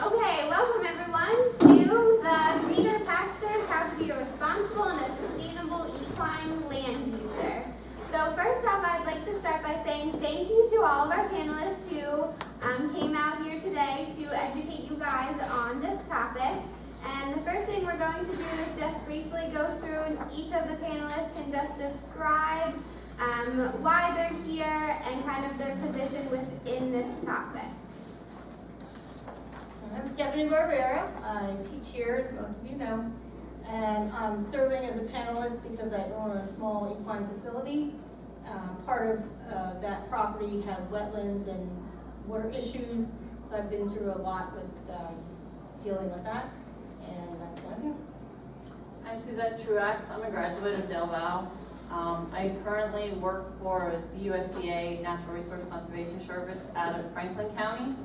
Okay, welcome everyone to the Greener Pastures, how to be a responsible and a sustainable equine land user. So first off, I'd like to start by saying thank you to all of our panelists who came out here today to educate you guys on this topic. And the first thing we're going to do is just briefly go through, and each of the panelists can just describe why they're here and kind of their position within this topic. I'm Stephanie Barbera. I teach here, as most of you know, and I'm serving as a panelist because I own a small equine facility. Part of that property has wetlands and water issues, so I've been through a lot with dealing with that, and that's what I do. I'm Suzette Truax. I'm a graduate of Del Val. I currently work for the USDA Natural Resource Conservation Service out of Franklin County,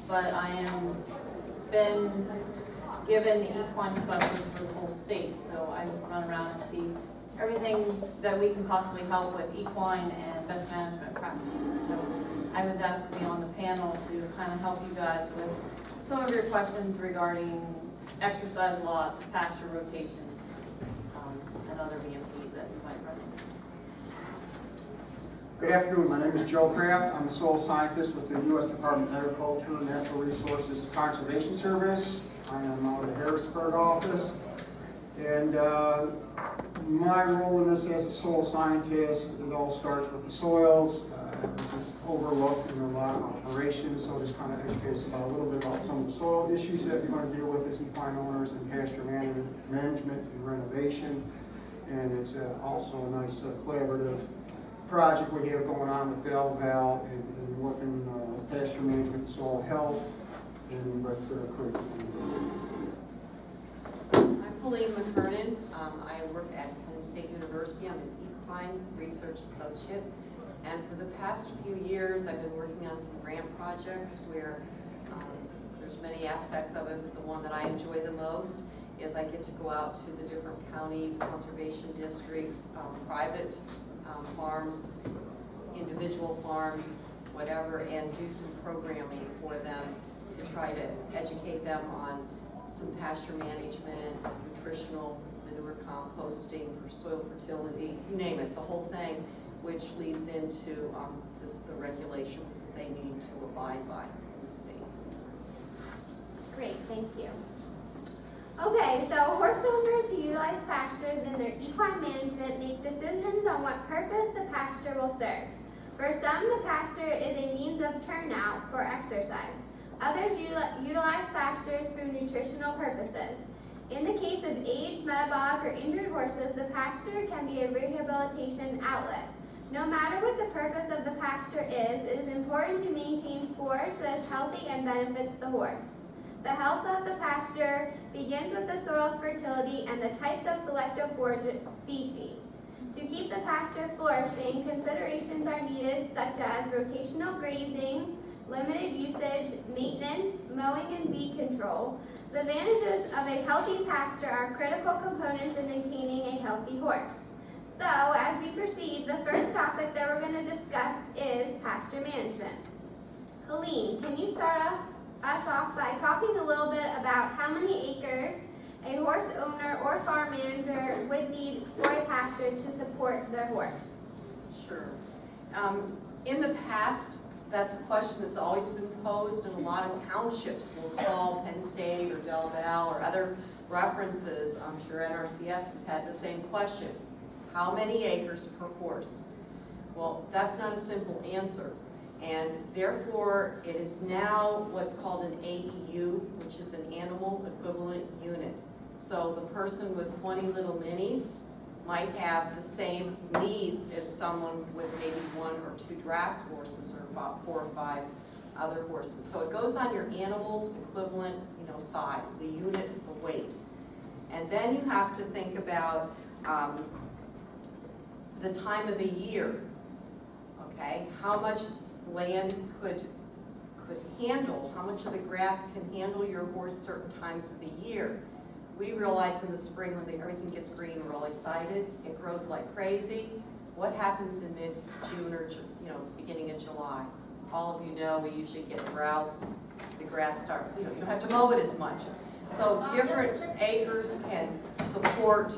but I am been given the equine specialist for the whole state, so I run around and see everything that we can possibly help with equine and best management practices. So I was asked to be on the panel to kind of help you guys with some of your questions regarding exercise lots, pasture rotations, and other BMPs that you might run into. Good afternoon, my name is Joe Kraft. I'm a soil scientist with the U.S. Department of Agriculture and Natural Resources Conservation Service. I am out of the Harrisburg office. And my role in this as a soil scientist, it all starts with the soils, which is overlooked in a lot of operations, so just kind of educate us about a little bit about some of the soil issues that you're going to deal with as equine owners and pasture management and renovation. And it's also a nice collaborative project we have going on with Del Val and working pasture management, soil health, and with curriculum. I'm Helene McKernan. I work at Penn State University. I'm an equine research associate. And for the past few years, I've been working on some grant projects where there's many aspects of it, but the one that I enjoy the most is I get to go out to the different counties, conservation districts, private farms, individual farms, whatever, and do some programming for them to try to educate them on some pasture management, nutritional, manure composting, for soil fertility, you name it, the whole thing, which leads into the regulations that they need to abide by in the state. Great, thank you. Okay, so horse owners who utilize pastures in their equine management make decisions on what purpose the pasture will serve. For some, the pasture is a means of turnout for exercise. Others utilize pastures for nutritional purposes. In the case of aged, metabolic, or injured horses, the pasture can be a rehabilitation outlet. No matter what the purpose of the pasture is, it is important to maintain forage that is healthy and benefits the horse. The health of the pasture begins with the soil's fertility and the types of selective forage species. To keep the pasture flourishing, considerations are needed such as rotational grazing, limited usage, maintenance, mowing, and weed control. The advantages of a healthy pasture are critical components in maintaining a healthy horse. So, as we proceed, the first topic that we're going to discuss is pasture management. Helene, can you start us off by talking a little bit about how many acres a horse owner or farm manager would need for a pasture to support their horse? Sure. In the past, that's a question that's always been posed, and a lot of townships will call Penn State or Del Val or other references. I'm sure NRCS has had the same question. How many acres per horse? Well, that's not a simple answer. And therefore, it is now what's called an AEU, which is an animal equivalent unit. So the person with 20 little minis might have the same needs as someone with maybe 1 or 2 draft horses or about 4 or 5 other horses. So it goes on your animal's equivalent, size, the unit, the weight. And then you have to think about the time of the year. Okay, how much land could handle, how much of the grass can handle your horse certain times of the year. We realize in the spring when everything gets green, we're all excited, it grows like crazy. What happens in mid-June or beginning of July? All of you know we usually get droughts, the grass start, you don't have to mow it as much. So different acres can support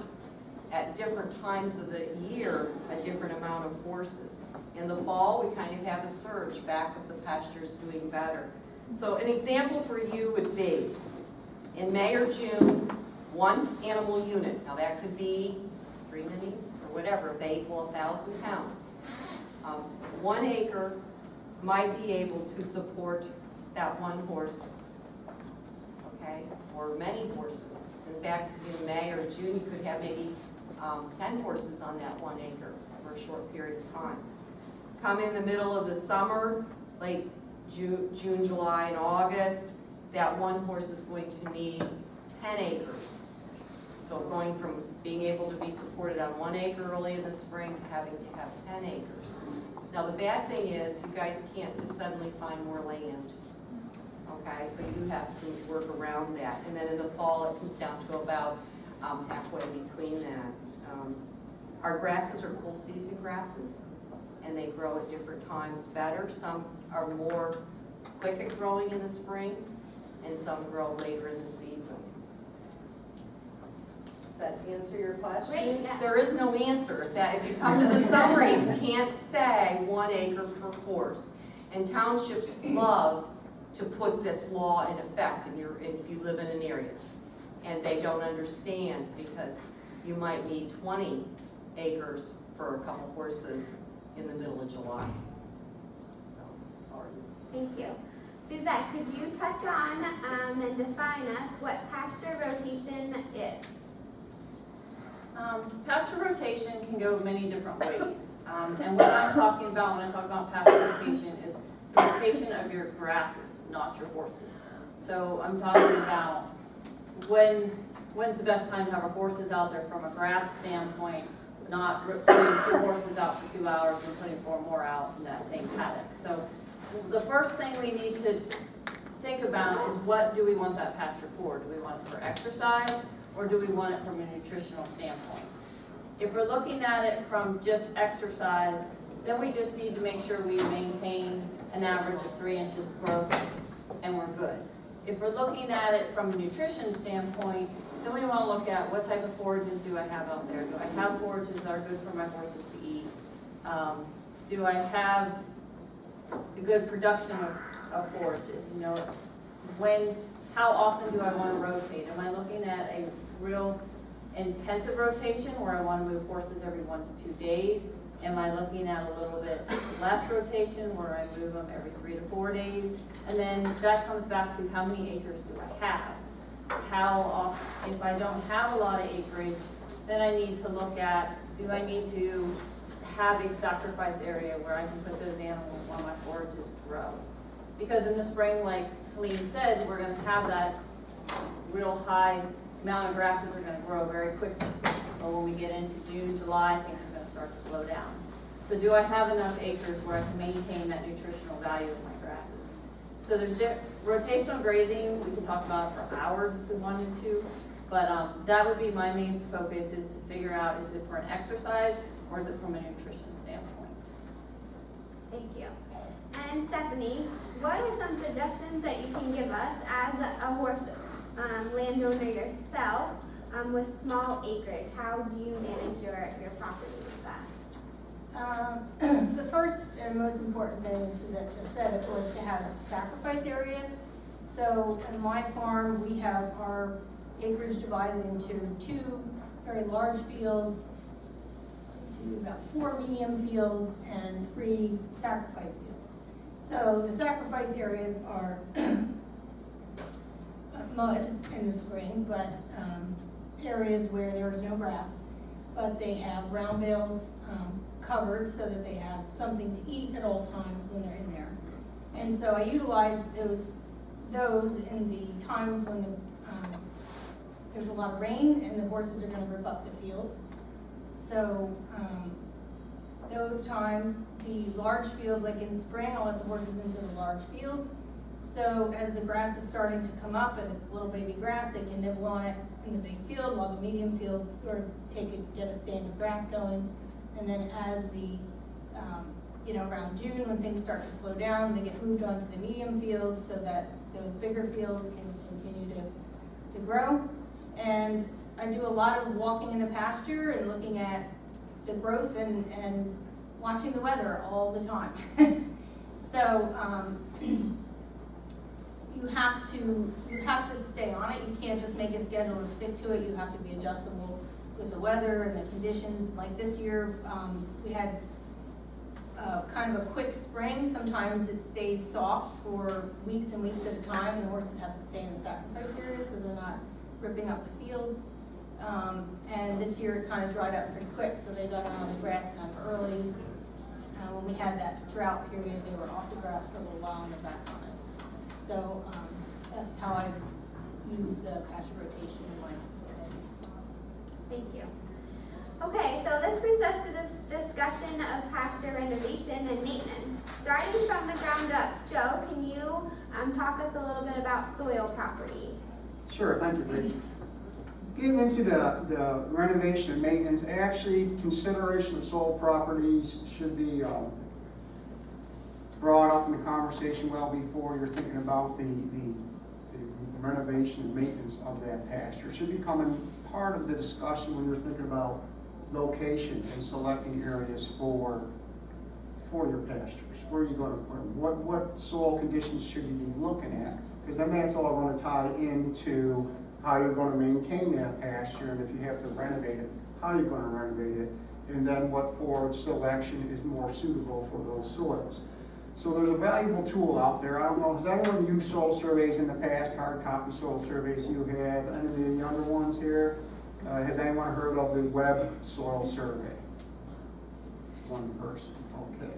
at different times of the year a different amount of horses. In the fall, we kind of have a surge back of the pastures doing better. So an example for you would be, in May or June, 1 animal unit, now that could be 3 minis or whatever, they equal 1,000 pounds. 1 acre might be able to support that 1 horse, okay, or many horses. In fact, in May or June, you could have maybe 10 horses on that 1 acre for a short period of time. Come in the middle of the summer, like June, July, and August, that 1 horse is going to need 10 acres. So going from being able to be supported on 1 acre early in the spring to having to have 10 acres. Now the bad thing is, you guys can't just suddenly find more land. Okay, so you have to work around that. And then in the fall, it comes down to about halfway between that. Our grasses are cool season grasses, and they grow at different times better. Some are more quick at growing in the spring, and some grow later in the season. Does that answer your question? Great, yes. There is no answer. If you come to the summary, you can't say 1 acre per horse. And townships love to put this law in effect if you live in an area. And they don't understand because you might need 20 acres for a couple horses in the middle of July. So it's hard. Thank you. Suzette, could you touch on and define us what pasture rotation is? Pasture rotation can go many different ways. And what I'm talking about when I talk about pasture rotation is the rotation of your grasses, not your horses. So I'm talking about when's the best time to have our horses out there from a grass standpoint, not putting 2 horses out for 2 hours and putting 4 more out in that same paddock. So the first thing we need to think about is, what do we want that pasture for? Do we want it for exercise, or do we want it from a nutritional standpoint? If we're looking at it from just exercise, then we just need to make sure we maintain an average of 3 inches of growth, and we're good. If we're looking at it from a nutrition standpoint, then we want to look at what type of forages do I have out there. Do I have forages that are good for my horses to eat? Do I have the good production of forages? You know, how often do I want to rotate? Am I looking at a real intensive rotation where I want to move horses every 1 to 2 days? Am I looking at a little bit less rotation where I move them every 3 to 4 days? And then that comes back to, how many acres do I have? How often, if I don't have a lot of acreage, then I need to look at, do I need to have a sacrifice area where I can put those animals while my forages grow? Because in the spring, like Helene said, we're going to have that real high amount of grasses are going to grow very quickly. But when we get into June, July, things are going to start to slow down. So do I have enough acres where I can maintain that nutritional value of my grasses? So there's rotational grazing. We can talk about it for hours if we wanted to. But that would be my main focus, is to figure out, is it for an exercise or is it from a nutrition standpoint? Thank you. And Stephanie, what are some suggestions that you can give us as a horse landowner yourself with small acreage? How do you manage your property with that? The first and most important thing that just said it was to have sacrifice areas. So in my farm, we have our acreage divided into 2 very large fields, about 4 medium fields, and 3 sacrifice fields. So the sacrifice areas are mud in the spring, but areas where there is no grass, but they have round bales covered so that they have something to eat at all times when they're in there. And so I utilize those in the times when there's a lot of rain and the horses are going to rip up the field. So those times, the large fields, like in spring, I'll let the horses into the large fields. So as the grass is starting to come up and it's little baby grass, they can nibble on it in the big field, while the medium fields sort of get a stand of grass going. And then as the, around June, when things start to slow down, they get moved onto the medium fields so that those bigger fields can continue to grow. And I do a lot of walking in the pasture and looking at the growth and watching the weather all the time. So you have to stay on it. You can't just make a schedule and stick to it. You have to be adjustable with the weather and the conditions. Like this year, we had kind of a quick spring. Sometimes it stays soft for weeks and weeks at a time, and the horses have to stay in the sacrifice area so they're not ripping up the fields. And this year it kind of dried up pretty quick, so they got on the grass kind of early. When we had that drought period, they were off the grass for a little while and they're back on it. So that's how I use pasture rotation in my facility. Thank you. Okay, so this brings us to this discussion of pasture renovation and maintenance. Starting from the ground up, Joe, can you talk us a little bit about soil properties? Sure, thank you, Rich. Getting into the renovation and maintenance, actually consideration of soil properties should be brought up in the conversation well before you're thinking about the renovation and maintenance of that pasture. It should become part of the discussion when you're thinking about location and selecting areas for your pastures. Where are you going to put them? What soil conditions should you be looking at? Because then that's all going to tie into how you're going to maintain that pasture, and if you have to renovate it, how you're going to renovate it, and then what forage selection is more suitable for those soils. So there's a valuable tool out there. I don't know, has anyone used soil surveys in the past, hard copy soil surveys you have? Any of the younger ones here? Has anyone heard of the web soil survey? One person, okay.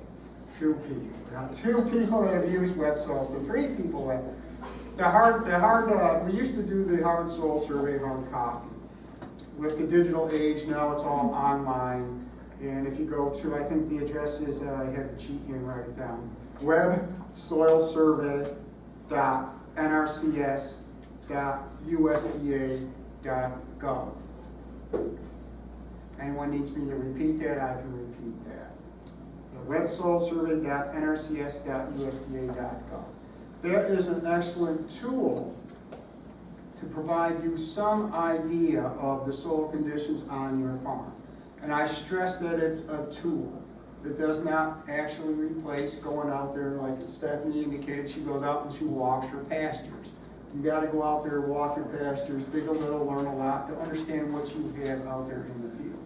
2 people. Now, 2 people that have used web soil, so 3 people have. We used to do the hard soil survey hard copy. With the digital age, now it's all online. And if you go to, I think the address is, I had the cheat here and write it down, websoilsurvey.nrcs.usda.gov. Anyone needs me to repeat that, I can repeat that. websoilsurvey.nrcs.usda.gov. That is an excellent tool to provide you some idea of the soil conditions on your farm. And I stress that it's a tool. It does not actually replace going out there, like Stephanie indicated, she goes out and she walks her pastures. You got to go out there, walk your pastures, dig a little, learn a lot to understand what you have out there in the field.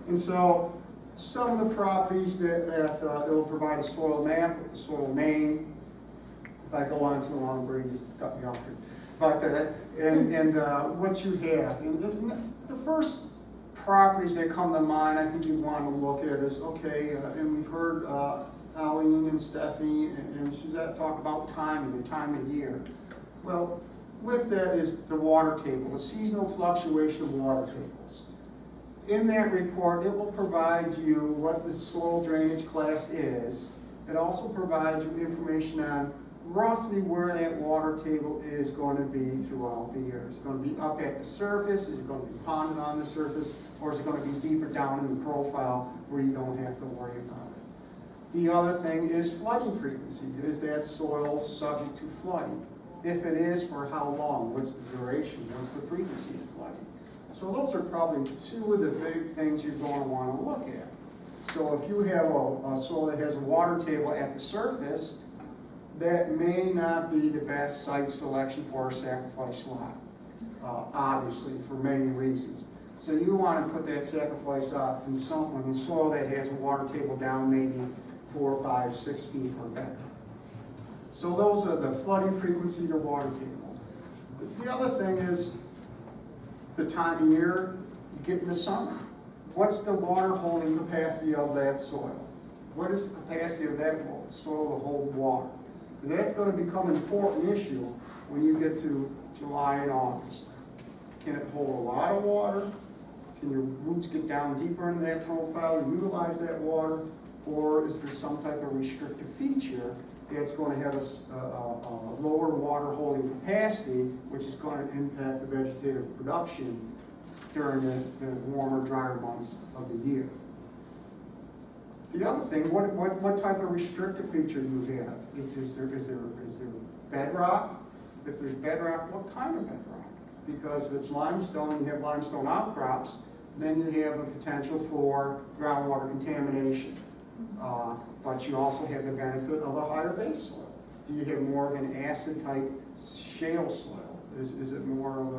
And so some of the properties that it'll provide a soil map with the soil name. If I go on too long, Brady just cut me off here. But what you have. And the first properties that come to mind, I think you want to look at is, okay, and we've heard Aline and Stephanie and Suzette talk about timing, the time of year. Well, with that is the water table, the seasonal fluctuation of water tables. In that report, it will provide you what the soil drainage class is. It also provides you information on roughly where that water table is going to be throughout the year. Is it going to be up at the surface? Is it going to be ponded on the surface? Or is it going to be deeper down in the profile where you don't have to worry about it? The other thing is flooding frequency. Is that soil subject to flooding? If it is, for how long? What's the duration? What's the frequency of flooding? So those are probably 2 of the big things you're going to want to look at. So if you have a soil that has a water table at the surface, that may not be the best site selection for a sacrifice lot, obviously, for many reasons. So you want to put that sacrifice lot in the soil that has a water table down maybe 4, 5, 6 feet or better. So those are the flooding frequency, the water table. The other thing is the time of year, you get in the summer. What's the water holding capacity of that soil? What is the capacity of that soil to hold water? Because that's going to become an important issue when you get to July and August. Can it hold a lot of water? Can your roots get down deeper into that profile and utilize that water? Or is there some type of restrictive feature that's going to have a lower water holding capacity, which is going to impact the vegetative production during the warmer, drier months of the year? The other thing, what type of restrictive feature do you have? Is there bedrock? If there's bedrock, what kind of bedrock? Because if it's limestone, you have limestone outcrops, then you have a potential for groundwater contamination. But you also have the benefit of a higher base soil. Do you have more of an acid-type shale soil? Is it more of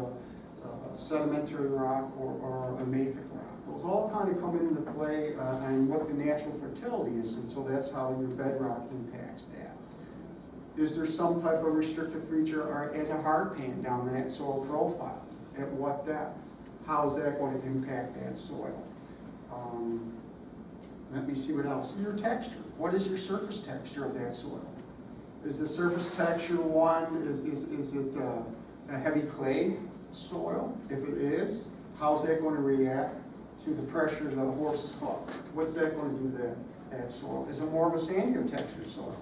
a sedimentary rock or a mafic rock? Those all kind of come into play on what the natural fertility is, and so that's how your bedrock impacts that. Is there some type of restrictive feature or as a hard pan down in that soil profile? At what depth? How is that going to impact that soil? Let me see what else. Your texture. What is your surface texture of that soil? Is the surface texture one, is it a heavy clay soil? If it is, how's that going to react to the pressure of the horse's hoof? What's that going to do to that soil? Is it more of a sandier texture soil?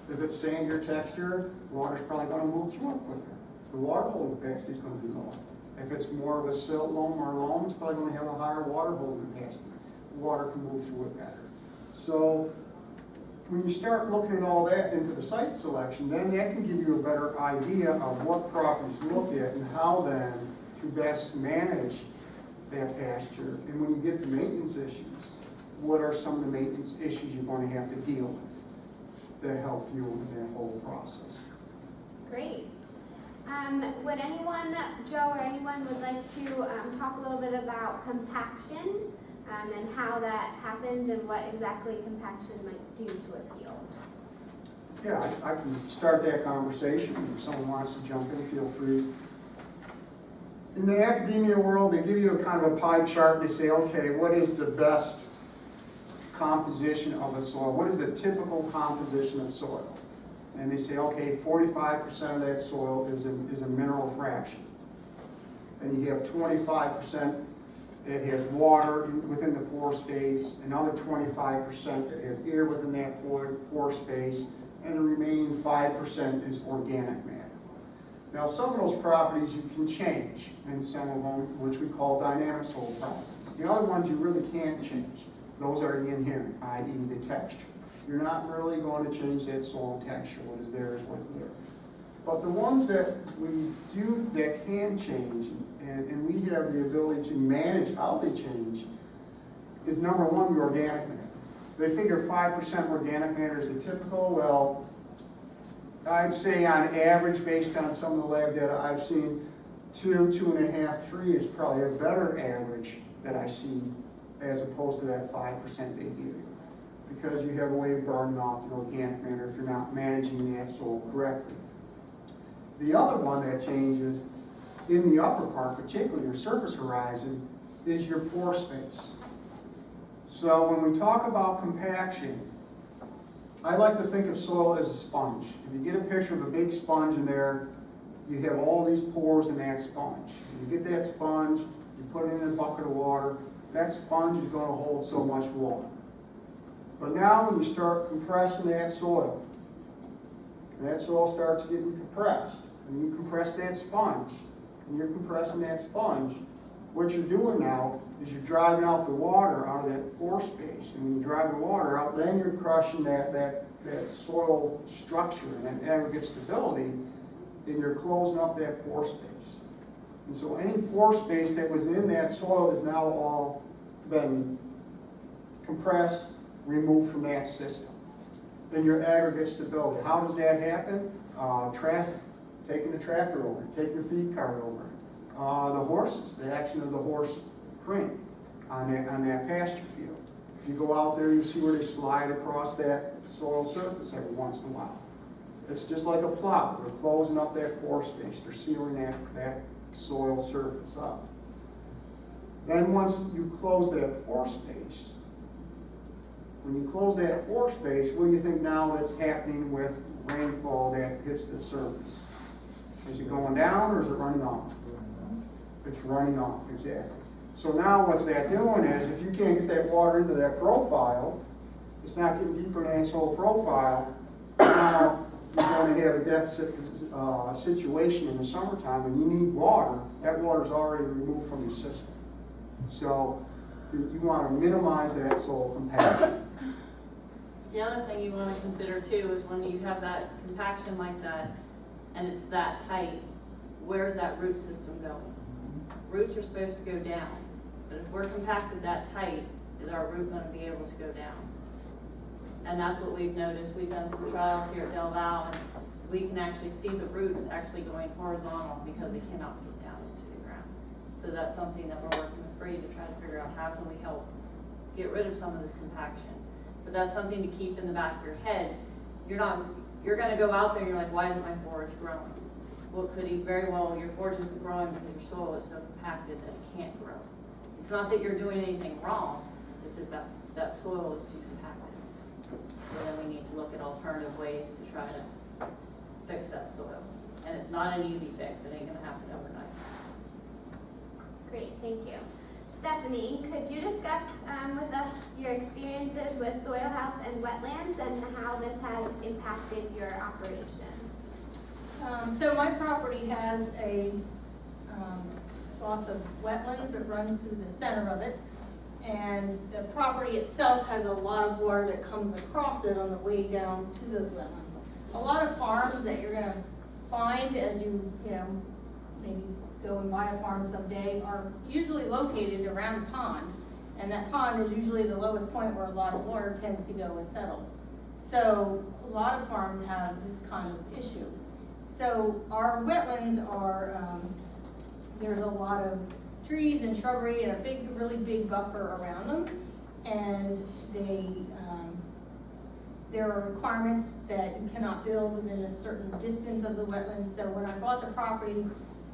If it's sandier texture, water's probably going to move through it quicker. The water holding capacity is going to be low. If it's more of a silt loam or loam, it's probably going to have a higher water holding capacity. Water can move through it better. So when you start looking at all that into the site selection, then that can give you a better idea of what properties to look at and how then to best manage that pasture. And when you get to maintenance issues, what are some of the maintenance issues you're going to have to deal with that help you in that whole process? Great. Would anyone, Joe or anyone, would like to talk a little bit about compaction and how that happens and what exactly compaction might do to a field? Yeah, I can start that conversation. If someone wants to jump in, feel free. In the academia world, they give you a kind of a pie chart. They say, okay, what is the best composition of a soil? What is the typical composition of soil? And they say, okay, 45% of that soil is a mineral fraction. And you have 25% that has water within the pore space, another 25% that has air within that pore space, and the remaining 5% is organic matter. Now, some of those properties you can change, and some of them, which we call dynamic soil properties. The other ones you really can't change. Those are the inherent, i.e. the texture. You're not really going to change that soil texture. What is there is what's there. But the ones that we do that can change, and we have the ability to manage how they change, is number one, the organic matter. They figure 5% organic matter is the typical. Well, I'd say on average, based on some of the lab data I've seen, 2, 2.5, 3 is probably a better average that I see as opposed to that 5% they give you. Because you have a way of burning off the organic matter if you're not managing that soil correctly. The other one that changes in the upper part, particularly your surface horizon, is your pore space. So when we talk about compaction, I like to think of soil as a sponge. If you get a picture of a big sponge in there, you have all these pores in that sponge. You get that sponge, you put it in a bucket of water, that sponge is going to hold so much water. But now when you start compressing that soil starts getting compressed, and you compress that sponge, and you're compressing that sponge, what you're doing now is you're driving out the water out of that pore space. And when you drive the water out, then you're crushing that soil structure and that aggregate stability, and you're closing up that pore space. And so any pore space that was in that soil is now all been compressed, removed from that system. Then your aggregate stability. How does that happen? Traffic, taking the tractor over, taking the feed cart over. The horses, the action of the horse print on that pasture field. If you go out there, you see where they slide across that soil surface every once in a while. It's just like a plow. They're closing up that pore space. They're sealing that soil surface up. Then once you close that pore space, when you close that pore space, what do you think now that's happening with rainfall that hits the surface? Is it going down or is it running off? It's running off, exactly. So now what's that doing is, if you can't get that water into that profile, it's not getting deeper in that soil profile, now you're going to have a deficit situation in the summertime when you need water. That water's already removed from your system. So you want to minimize that soil compaction. The other thing you want to consider too is when you have that compaction like that, and it's that tight, where's that root system going? Roots are supposed to go down, but if we're compacted that tight, is our root gonna be able to go down? And that's what we've noticed. We've done some trials here at Del Val, and we can actually see the roots actually going horizontal because they cannot get down into the ground. So that's something that we're working with Bree to try to figure out how can we help get rid of some of this compaction. But that's something to keep in the back of your head. You're gonna go out there and you're like, why isn't my forage growing? Well, it could be very well your forage isn't growing because your soil is so compacted that it can't grow. It's not that you're doing anything wrong, it's just that soil is too compacted. So then we need to look at alternative ways to try to fix that soil. And it's not an easy fix, it ain't gonna happen overnight. Great, thank you. Stephanie, could you discuss with us your experiences with soil health and wetlands and how this has impacted your operation? So my property has a swath of wetlands that runs through the center of it. And the property itself has a lot of water that comes across it on the way down to those wetlands. A lot of farms that you're gonna find as you maybe go and buy a farm someday are usually located around a pond. And that pond is usually the lowest point where a lot of water tends to go and settle. So a lot of farms have this kind of issue. So our wetlands are, there's a lot of trees and shrubbery and a really big buffer around them. And there are requirements that you cannot build within a certain distance of the wetlands. So when I bought the property,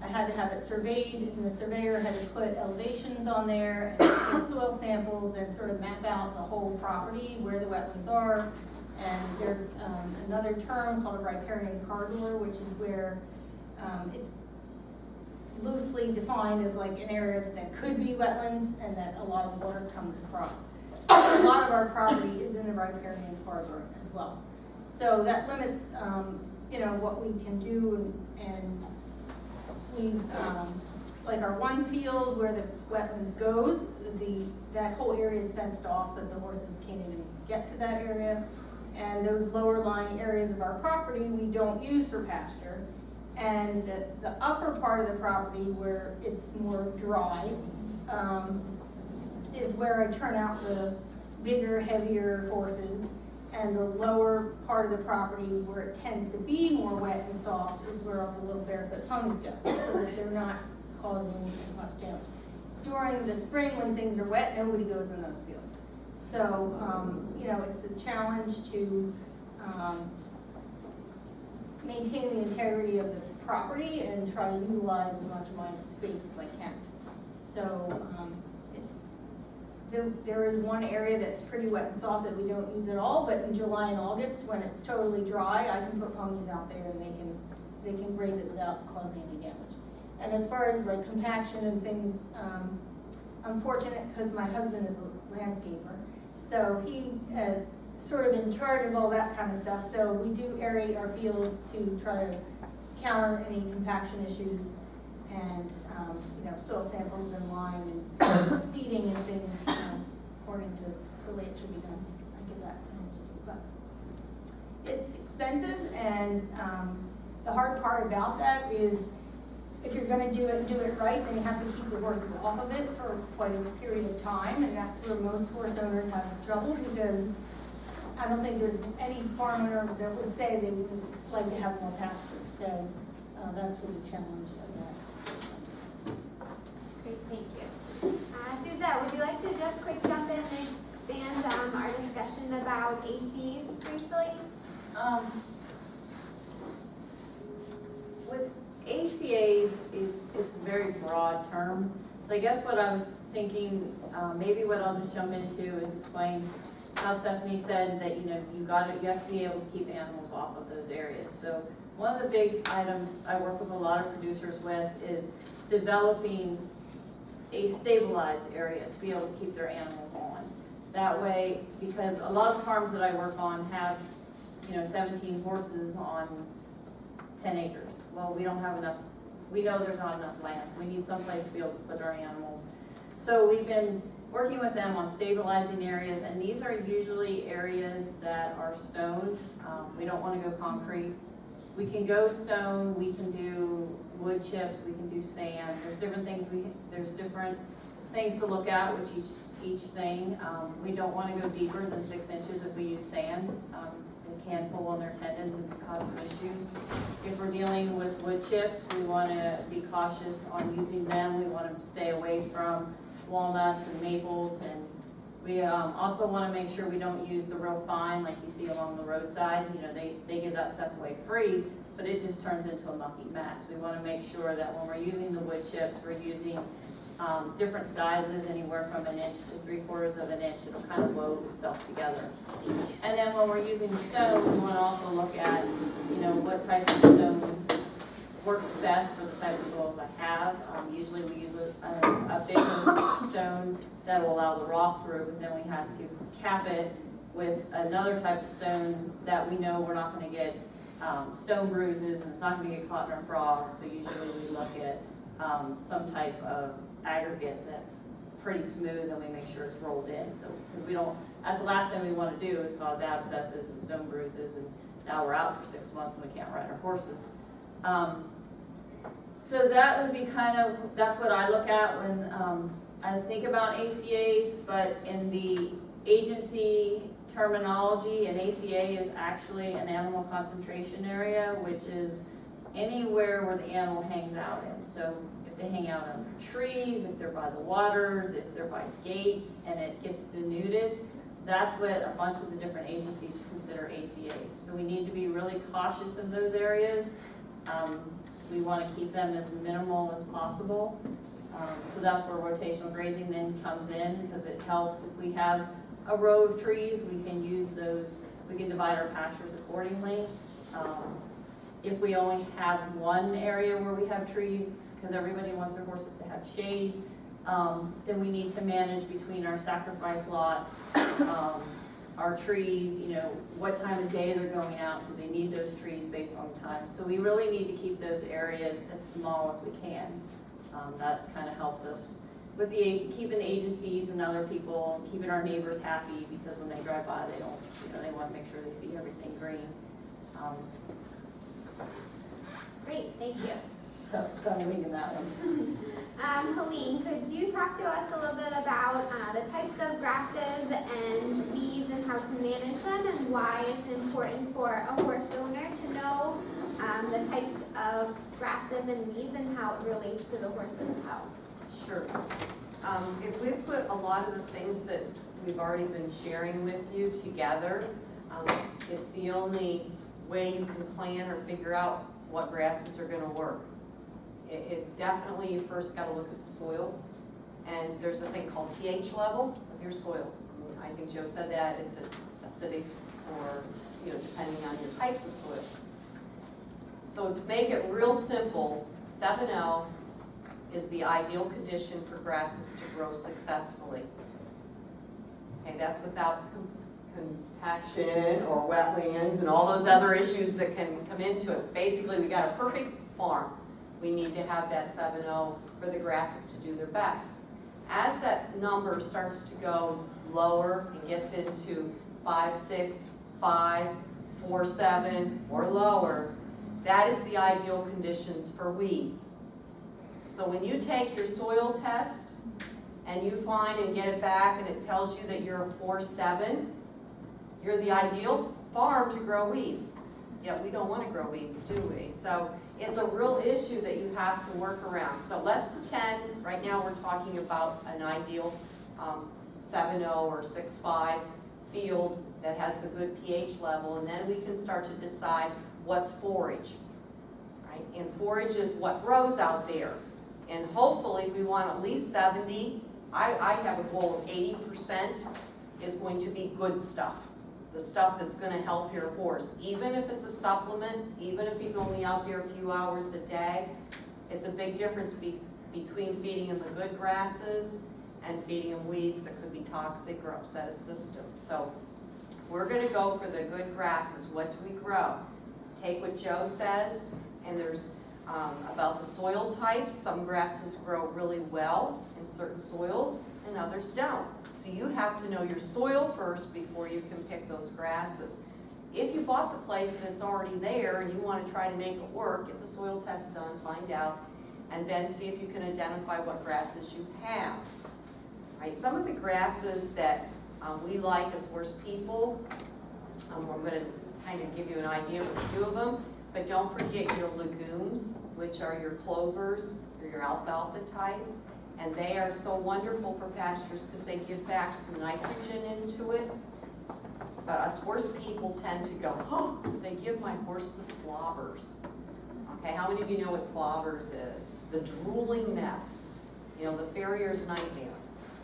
I had to have it surveyed, and the surveyor had to put elevations on there and take soil samples and sort of map out the whole property, where the wetlands are. And there's another term called a riparian corridor, which is where it's loosely defined as like an area that could be wetlands and that a lot of water comes across. A lot of our property is in the riparian corridor as well. So that limits, what we can do, and we've, like our one field where the wetlands goes, that whole area is fenced off, but the horses can't even get to that area. And those lower lying areas of our property we don't use for pasture. And the upper part of the property where it's more dry is where I turn out the bigger, heavier horses. And the lower part of the property where it tends to be more wet and soft is where all the little barefoot ponies go, so that they're not causing as much damage. During the spring when things are wet, nobody goes in those fields. So, it's a challenge to maintain the integrity of the property and try to utilize as much of my space as I can. So, there is one area that's pretty wet and soft that we don't use at all, but in July and August, when it's totally dry, I can put ponies out there and they can graze it without causing any damage. And as far as like compaction and things, I'm fortunate because my husband is a landscaper, so he sort of in charge of all that kind of stuff. So we do aerate our fields to try to counter any compaction issues, and soil samples and lime and seeding and things according to the way it should be done. I give that to him to do, but it's expensive, and the hard part about that is if you're going to do it right, then you have to keep the horses off of it for quite a period of time, and that's where most horse owners have trouble, because I don't think there's any farm owner that would say they would like to have more pasture. So that's really the challenge of that. Great, thank you. Suzette, would you like to just quick jump in and expand our discussion about ACs briefly? With ACAs, it's a very broad term. So I guess what I was thinking, maybe what I'll just jump into is explain how Stephanie said that, you have to be able to keep animals off of those areas. So one of the big items I work with a lot of producers with is developing a stabilized area to be able to keep their animals on. That way, because a lot of farms that I work on have, 17 horses on 10 acres. Well, we don't have enough, we know there's not enough land, so we need someplace to be able to put our animals. So we've been working with them on stabilizing areas, and these are usually areas that are stoned. We don't want to go concrete. We can go stone, we can do wood chips, we can do sand. There's different things to look at with each thing. We don't want to go deeper than 6 inches if we use sand. It can pull on their tendons and cause some issues. If we're dealing with wood chips, we want to be cautious on using them. We want to stay away from walnuts and maples, and we also want to make sure we don't use the real fine like you see along the roadside. You know, they give that stuff away free, but it just turns into a mucky mess. We want to make sure that when we're using the wood chips, we're using different sizes, anywhere from 1 inch to 3/4 of an inch. It'll kind of wove itself together. And then when we're using the stone, we want to also look at, you know, what type of stone works best for the type of soils I have. Usually we use a bigger stone that will allow the rock through, but then we have to cap it with another type of stone that we know we're not going to get stone bruises, and it's not going to get caught in our frogs. So usually we look at some type of aggregate that's pretty smooth, and we make sure it's rolled in. So because we don't, that's the last thing we want to do is cause abscesses and stone bruises, and now we're out for 6 months and we can't ride our horses. So that would be kind of, that's what I look at when I think about ACAs, but in the agency terminology, an ACA is actually an animal concentration area, which is anywhere where the animal hangs out in. So if they hang out under trees, if they're by the waters, if they're by gates, and it gets denuded, that's what a bunch of the different agencies consider ACAs. So we need to be really cautious in those areas. We want to keep them as minimal as possible. So that's where rotational grazing then comes in, because it helps. If we have a row of trees, we can use those, we can divide our pastures accordingly. If we only have one area where we have trees, because everybody wants their horses to have shade, then we need to manage between our sacrifice lots, our trees, you know, what time of day they're going out, do they need those trees based on time. So we really need to keep those areas as small as we can. That kind of helps us with keeping the agencies and other people, keeping our neighbors happy, because when they drive by, they don't, you know, they want to make sure they see everything green. Great, thank you. I was kind of reading that one. Helene, could you talk to us a little bit about the types of grasses and weeds and how to manage them, and why it's important for a horse owner to know the types of grasses and weeds and how it relates to the horse's health? Sure. If we put a lot of the things that we've already been sharing with you together, it's the only way you can plan or figure out what grasses are going to work. It definitely, you first got to look at the soil, and there's a thing called pH level of your soil. I think Joe said that, if it's acidic or, you know, depending on your types of soil. So to make it real simple, 7.0 is the ideal condition for grasses to grow successfully. Okay, that's without compaction or wetlands and all those other issues that can come into it. Basically, we got a perfect farm. We need to have that 7.0 for the grasses to do their best. As that number starts to go lower and gets into 5.6, 5, 4.7, or lower, that is the ideal conditions for weeds. So when you take your soil test and you find and get it back and it tells you that you're a 4.7, you're the ideal farm to grow weeds. Yet we don't want to grow weeds, do we? So it's a real issue that you have to work around. So let's pretend, right now we're talking about an ideal 7.0 or 6.5 field that has the good pH level, and then we can start to decide what's forage, right? And forage is what grows out there. And hopefully we want at least 70, I have a goal of 80% is going to be good stuff. The stuff that's going to help your horse. Even if it's a supplement, even if he's only out there a few hours a day, it's a big difference between feeding him the good grasses and feeding him weeds that could be toxic or upset his system. So we're going to go for the good grasses. What do we grow? Take what Joe says, and there's about the soil types. Some grasses grow really well in certain soils and others don't. So you have to know your soil first before you can pick those grasses. If you bought the place and it's already there and you want to try to make it work, get the soil test done, find out, and then see if you can identify what grasses you have. Right? Some of the grasses that we like as horse people, I'm going to kind of give you an idea of a few of them, but don't forget your legumes, which are your clovers or your alfalfa type. And they are so wonderful for pastures because they give back some nitrogen into it. But us horse people tend to go, oh, they give my horse the slobbers. Okay, how many of you know what slobbers is? The drooling mess. You know, the farrier's nightmare.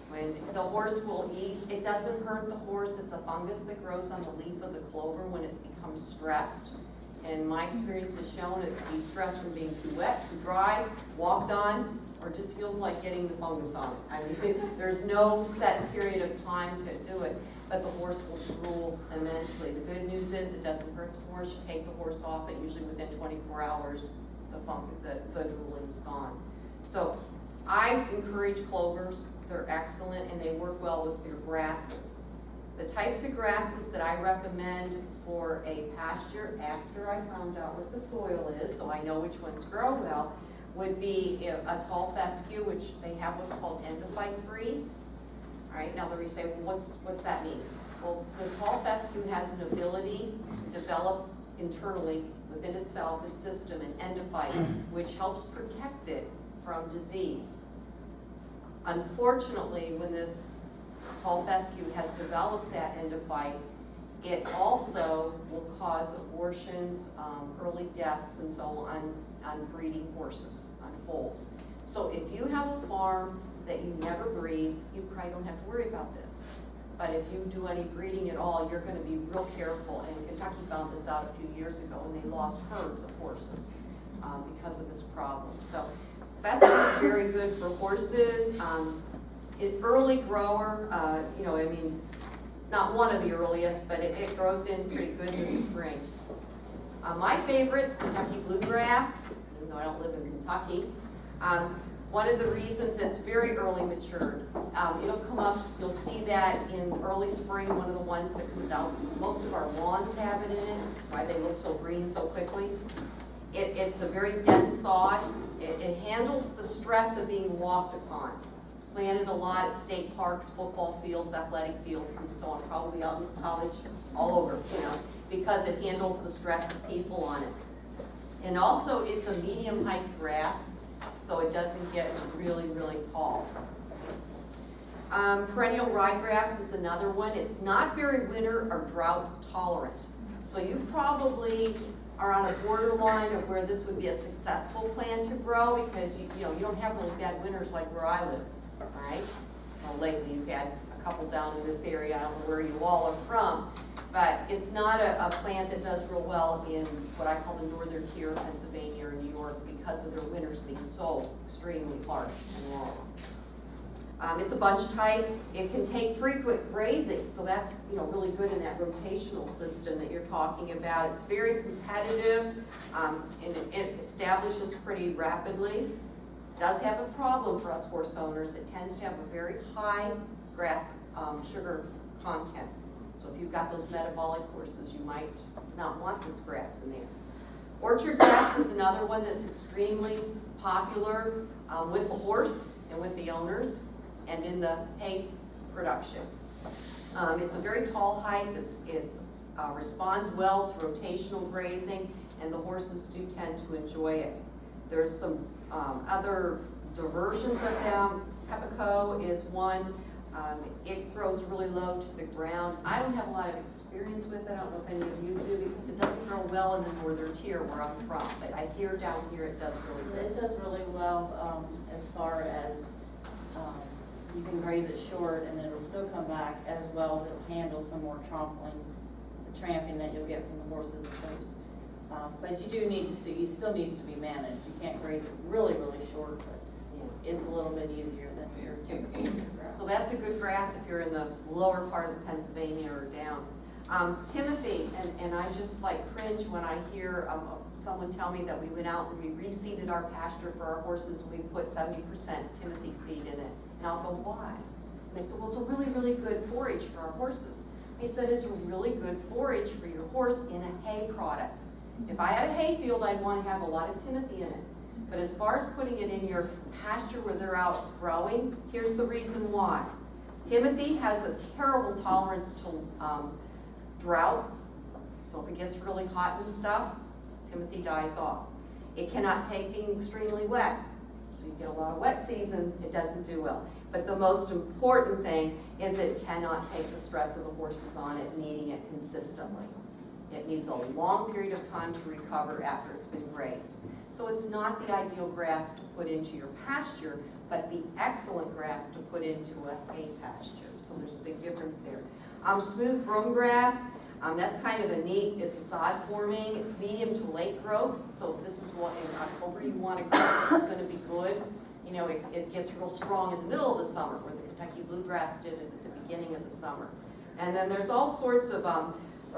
When the horse will eat, it doesn't hurt the horse. It's a fungus that grows on the leaf of the clover when it becomes stressed. And my experience has shown it can be stressed from being too wet, too dry, walked on, or just feels like getting the fungus on it. I mean, there's no set period of time to do it, but the horse will drool immensely. The good news is it doesn't hurt the horse. You take the horse off, and usually within 24 hours, the drooling's gone. So I encourage clovers. They're excellent, and they work well with your grasses. The types of grasses that I recommend for a pasture, after I found out what the soil is, so I know which ones grow well, would be a tall fescue, which they have what's called endophyte-free. All right, now you say, well, what's that mean? Well, the tall fescue has an ability to develop internally within itself, its system, an endophyte, which helps protect it from disease. Unfortunately, when this tall fescue has developed that endophyte, it also will cause abortions, early deaths, and so on breeding horses, on foals. So if you have a farm that you never breed, you probably don't have to worry about this. But if you do any breeding at all, you're going to be real careful. And Kentucky found this out a few years ago, and they lost herds of horses because of this problem. So fescue is very good for horses. An early grower, you know, I mean, not one of the earliest, but it grows in pretty good in the spring. My favorite's Kentucky bluegrass, even though I don't live in Kentucky. One of the reasons it's very early matured. It'll come up, you'll see that in early spring, one of the ones that comes out. Most of our lawns have it in it. That's why they look so green so quickly. It's a very dense sod. It handles the stress of being walked upon. It's planted a lot at state parks, football fields, athletic fields, and so on, probably out in this college, all over, you know, because it handles the stress of people on it. And also, it's a medium height grass, so it doesn't get really, really tall. Perennial ryegrass is another one. It's not very winter or drought tolerant. So you probably are on a borderline of where this would be a successful plant to grow because you don't have really bad winters like where I live, right? Well, lately you've had a couple down in this area. I don't know where you all are from, but it's not a plant that does real well in what I call the northern tier of Pennsylvania or New York because of their winters being so extremely harsh and long. It's a bunch type. It can take frequent grazing, so that's really good in that rotational system that you're talking about. It's very competitive, and it establishes pretty rapidly. It does have a problem for us horse owners. It tends to have a very high grass sugar content. So if you've got those metabolic horses, you might not want this grass in there. Orchard grass is another one that's extremely popular with the horse and with the owners and in the hay production. It's a very tall height. It responds well to rotational grazing, and the horses do tend to enjoy it. There's some other diversions of them. Tepico is one. It grows really low to the ground. I don't have a lot of experience with it. I don't know if any of you do because it doesn't grow well in the northern tier where I'm from. But I hear down here it does really good. It does really well as far as you can graze it short and it'll still come back as well as it'll handle some more the tramping that you'll get from the horses and those. But you do need to it still needs to be managed. You can't graze it really, really short, but it's a little bit easier than your typical grass. So that's a good grass if you're in the lower part of the Pennsylvania or down. Timothy, and I just cringe when I hear someone tell me that we went out and we reseeded our pasture for our horses and we put 70% Timothy seed in it. And I'll go, why? And they said, well, it's a really, really good forage for our horses. They said it's really good forage for your horse in a hay product. If I had a hay field, I'd want to have a lot of timothy in it. But as far as putting it in your pasture where they're out growing, here's the reason why. Timothy has a terrible tolerance to drought. So if it gets really hot and stuff, Timothy dies off. It cannot take being extremely wet. So you get a lot of wet seasons, it doesn't do well. But the most important thing is it cannot take the stress of the horses on it and eating it consistently. It needs a long period of time to recover after it's been grazed. So it's not the ideal grass to put into your pasture, but the excellent grass to put into a hay pasture. So there's a big difference there. Smooth brome grass, that's kind of a neat, it's a sod forming, it's medium to late growth. So if this is what in October you want to grow, it's going to be good. You know, it gets real strong in the middle of the summer, where the Kentucky bluegrass did it at the beginning of the summer. And then there's all sorts of a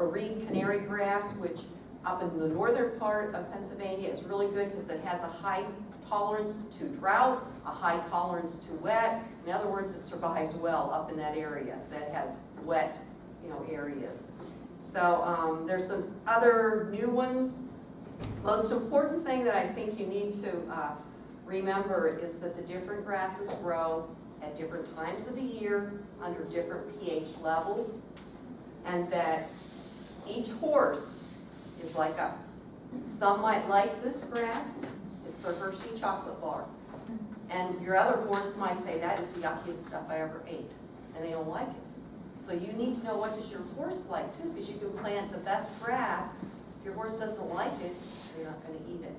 reed canary grass, which up in the northern part of Pennsylvania is really good because it has a high tolerance to drought, a high tolerance to wet. In other words, it survives well up in that area that has wet, areas. So there's some other new ones. Most important thing that I think you need to remember is that the different grasses grow at different times of the year under different pH levels, and that each horse is like us. Some might like this grass, it's their Hershey chocolate bar. And your other horse might say, that is the yuckiest stuff I ever ate, and they don't like it. So you need to know, what does your horse like too, because you can plant the best grass. If your horse doesn't like it, you're not going to eat it.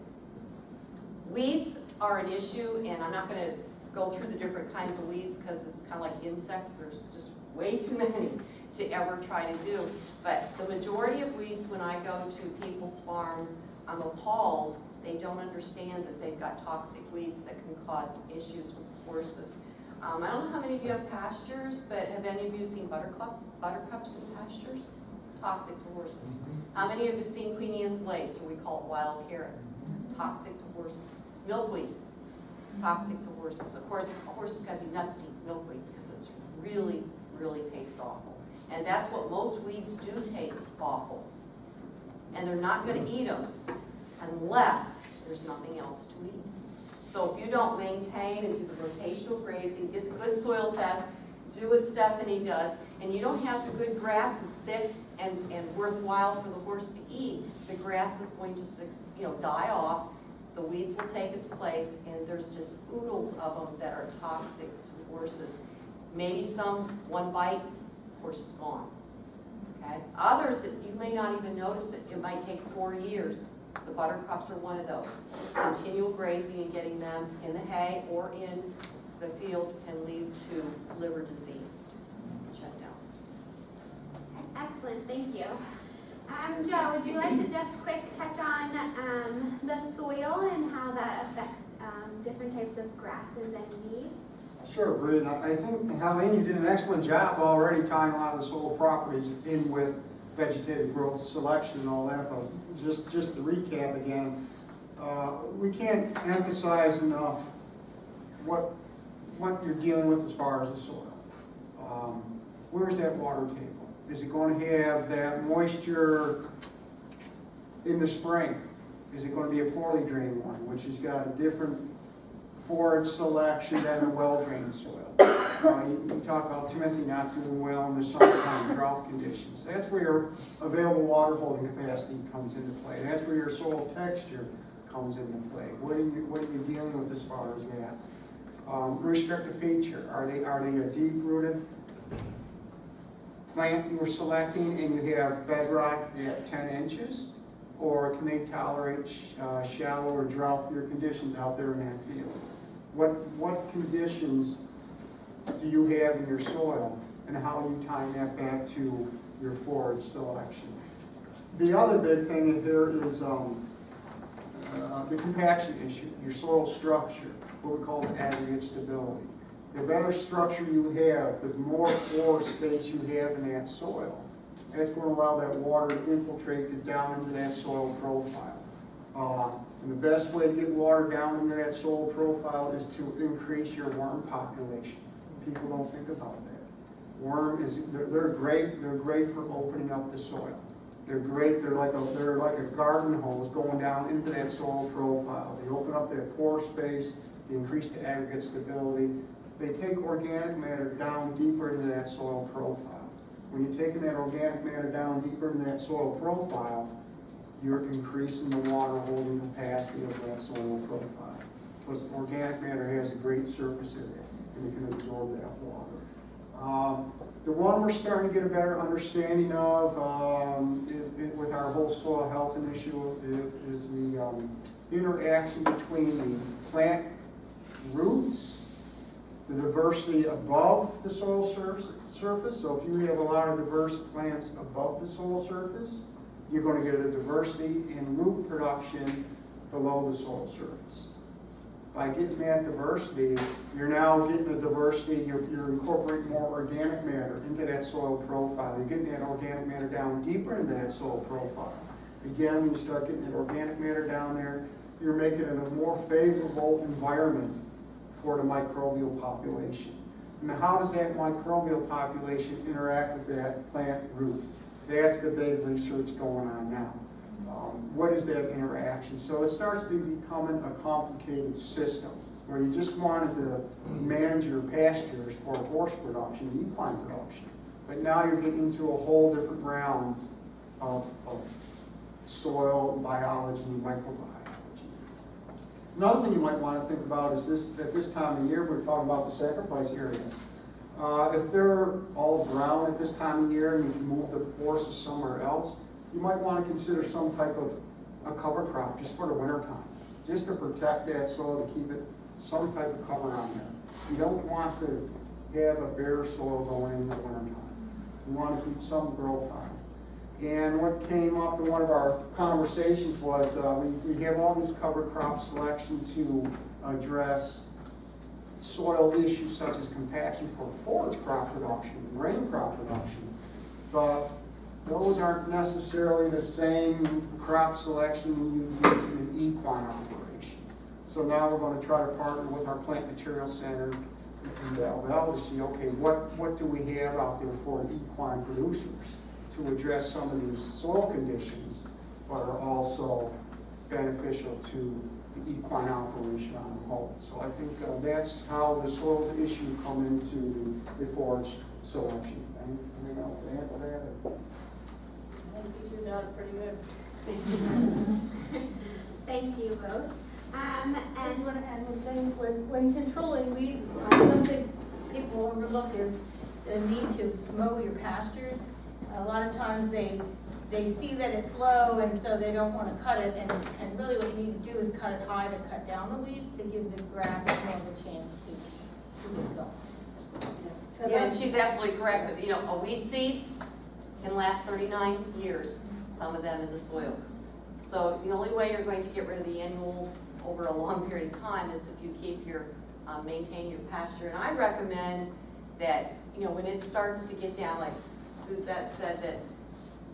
Weeds are an issue, and I'm not going to go through the different kinds of weeds because it's kind of like insects. There's just way too many to ever try to do. But the majority of weeds, when I go to people's farms, I'm appalled. They don't understand that they've got toxic weeds that can cause issues with horses. I don't know how many of you have pastures, but have any of you seen buttercups in pastures? Toxic to horses. How many of you seen Queen Anne's lace, or we call it wild carrot? Toxic to horses. Milkweed, toxic to horses. Of course, a horse has got to be nuts to eat milkweed because it's really, really tastes awful. And that's what most weeds do, taste awful. And they're not going to eat them unless there's nothing else to eat. So if you don't maintain and do the rotational grazing, get the good soil test, do what Stephanie does, and you don't have the good grasses thick and worthwhile for the horse to eat, the grass is going to die off, the weeds will take its place, and there's just oodles of them that are toxic to horses. Maybe one bite, horse is gone. Okay? Others, you may not even notice it. It might take 4 years. The buttercups are one of those. Continual grazing and getting them in the hay or in the field can lead to liver disease. Check down. Excellent, thank you. Joe, would you like to just quick touch on the soil and how that affects different types of grasses and weeds? Sure, Bree. I think, Helene, you did an excellent job already tying a lot of the soil properties in with vegetative growth selection and all that, but just to recap again, we can't emphasize enough what you're dealing with as far as the soil. Where's that water table? Is it going to have that moisture in the spring? Is it going to be a poorly drained one, which has got a different forage selection than a well-drained soil? You talk about Timothy not doing well in the summertime drought conditions. That's where your available water holding capacity comes into play. That's where your soil texture comes into play. What are you dealing with as far as that? Restrictive feature. Are they a deep-rooted plant you're selecting and you have bedrock at 10 inches? Or can they tolerate shallow or droughtier conditions out there in that field? What conditions do you have in your soil, and how are you tying that back to your forage selection? The other big thing here is the compaction issue, your soil structure, what we call aggregate stability. The better structure you have, the more pore space you have in that soil, that's going to allow that water to infiltrate down into that soil profile. And the best way to get water down into that soil profile is to increase your worm population. People don't think about that. Worm is, they're great for opening up the soil. They're great, they're like a garden hose going down into that soil profile. They open up that pore space, they increase the aggregate stability. They take organic matter down deeper into that soil profile. When you're taking that organic matter down deeper into that soil profile, you're increasing the water holding capacity of that soil profile. Because organic matter has a great surface area and it can absorb that water. The one we're starting to get a better understanding of with our whole soil health initiative is the interaction between the plant roots, the diversity above the soil surface. So if you have a lot of diverse plants above the soil surface, you're going to get a diversity in root production below the soil surface. By getting that diversity, you're now getting a diversity, you're incorporating more organic matter into that soil profile. You're getting that organic matter down deeper into that soil profile. Again, when you start getting that organic matter down there, you're making it a more favorable environment for the microbial population. And how does that microbial population interact with that plant root? That's the big research going on now. What is that interaction? So it starts becoming a complicated system where you just wanted to manage your pastures for horse production, equine production. But now you're getting into a whole different realm of soil biology and microbiology. Another thing you might want to think about is this: at this time of year, we're talking about the sacrifice areas. If they're all brown at this time of year and you can move the horses somewhere else, you might want to consider some type of a cover crop just for the winter time, just to protect that soil, to keep it some type of cover on there. You don't want to have a bare soil going in the winter time. You want to keep some growth on it. And what came up in one of our conversations was we have all this cover crop selection to address soil issues such as compaction for forage crop production, grain crop production, but those aren't necessarily the same crop selection you use in an equine operation. So now we're going to try to partner with our Plant Material Center in Belleville to see, okay, what do we have out there for equine producers to address some of these soil conditions, but are also beneficial to the equine operation on the whole. So I think that's how the soils issue come into the forage selection. Anything else to add to that? I think you two got it pretty good. Thank you both. I just And want to add one thing. When controlling weeds, something people overlook is the need to mow your pastures. A lot of times they see that it's low, and so they don't want to cut it, and really what you need to do is cut it high to cut down the weeds to give the grass more of a chance to get going. Yeah, and she's absolutely correct. You know, a weed seed can last 39 years, some of them in the soil. So the only way you're going to get rid of the annuals over a long period of time is if you keep your, maintain your pasture. And I recommend that, you know, when it starts to get down, like Suzette said,